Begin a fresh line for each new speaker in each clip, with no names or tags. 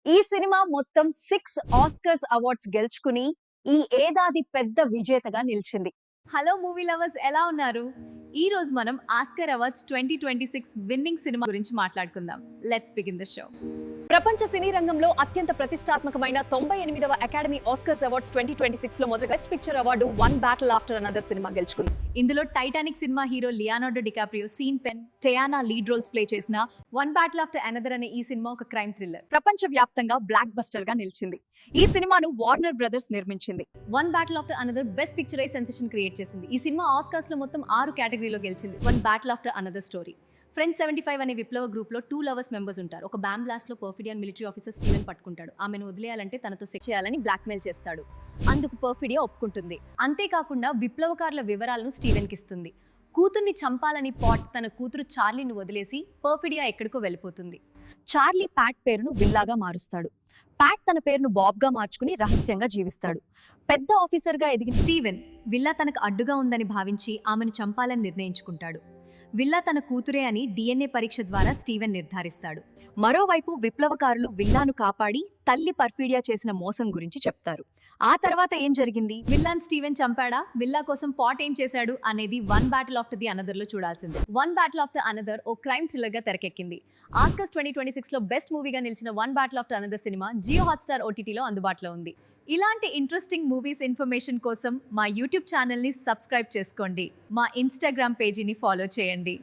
ఈ సినిమా మొత్తం 6 Oscars awards గెలుచుకుని ఈ ఏడాది పెద్ద విజేతగా నిలిచింది.
హలో మూవీ లవర్స్, ఎలా ఉన్నారు? ఈ రోజు మనం ఆస్కర్ అవార్డ్స్ 2026 విన్నింగ్ సినిమా గురించి మాట్లాడుకుందాం. Let's begin the show.
ప్రపంచ సినీ రంగంలో అత్యంత ప్రతిష్టాత్మకమైన 98వ అకాడమీ ఆస్కర్స్ అవార్డ్స్ 2026 లో మొదటి best picture award one battle after another cinema గెలుచుకుంది.
ఇందులో Titanic cinema hero Leonardo DiCaprio, Sean Penn, Teyana lead roles play చేసిన వన్ బ్యాటిల్ ఆఫ్టర్ అనదర్ అనే ఈ సినిమా ఒక క్రైమ్ థ్రిల్లర్.
ప్రపంచ వ్యాప్తంగా బ్లాక్ బస్టర్ గా నిలిచింది. ఈ సినిమాను వార్నర్ బ్రదర్స్ నిర్మించింది.
One battle after another best picture sensation create చేసింది. ఈ సినిమా ఆస్కర్స్ లో మొత్తం 6 కేటగిరీలో గెలిచింది. One battle after another story. Friends 75 అనే విప్లవ గ్రూప్ లో 2 లవర్స్ మెంబర్స్ ఉంటారు. ఒక బాంబ్ బ్లాస్ట్ లో పర్ఫిడియన్ మిలిటరీ ఆఫీసర్ స్టీవెన్ పట్టుకుంటాడు. ఆమెను వదిలేయాలంటే తనతో సెక్స్ చేయాలని బ్లాక్మెయిల్ చేస్తాడు. అందుకు పర్ఫిడియా ఒప్పుకుంటుంది. అంతేకాకుండా విప్లవకారుల వివరాలను స్టీవెన్ కి ఇస్తుంది. కూతుర్ని చంపాలని పాట్ తన కూతురు చార్లీని వదిలేసి పర్ఫిడియా ఎక్కడికో వెళ్ళిపోతుంది.
చార్లీ ప్యాట్ పేరును విల్లాగా మారుస్తాడు. ప్యాట్ తన పేరును బాబ్ గా మార్చుకుని రహస్యంగా జీవిస్తాడు. పెద్ద ఆఫీసర్ గా ఎదిగిన
స్టీవెన్ విల్లా తనకు అడ్డుగా ఉందని భావించి ఆమెను చంపాలని నిర్ణయించుకుంటాడు. విల్లా తన కూతురే అని డిఎన్ఏ పరీక్ష ద్వారా స్టీవెన్ నిర్ధారిస్తాడు.
మరోవైపు విప్లవకారులు విల్లాను కాపాడి తల్లి పర్ఫీడియా చేసిన మోసం గురించి చెప్తారు. ఆ తర్వాత ఏం జరిగింది?
విల్లాన్ స్టీవెన్ చంపాడా? విల్లా కోసం పాట్ ఏం చేశాడు అనేది one battle after the another లో చూడాల్సిందే. వన్ బ్యాటిల్ ఆఫ్టర్ అనదర్ ఓ క్రైమ్ థ్రిల్లర్ గా తెరకెక్కింది. ఆస్కర్స్ 2026 లో బెస్ట్ మూవీగా నిలిచిన వన్ బ్యాటిల్ ఆఫ్టర్ అనదర్ సినిమా జియో హాట్స్టార్ ఓటీటీలో అందుబాటులో ఉంది. ఇలాంటి ఇంట్రెస్టింగ్ మూవీస్ ఇన్ఫర్మేషన్ కోసం మా యూట్యూబ్ ఛానల్ని సబ్స్క్రైబ్ చేసుకోండి. మా ఇన్స్టాగ్రామ్ పేజీని ఫాలో చేయండి.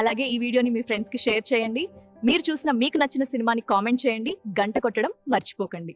అలాగే ఈ వీడియోని మీ ఫ్రెండ్స్కి షేర్ చేయండి. మీరు చూసిన మీకు నచ్చిన సినిమాని కామెంట్ చేయండి. గంట కొట్టడం మర్చిపోకండి.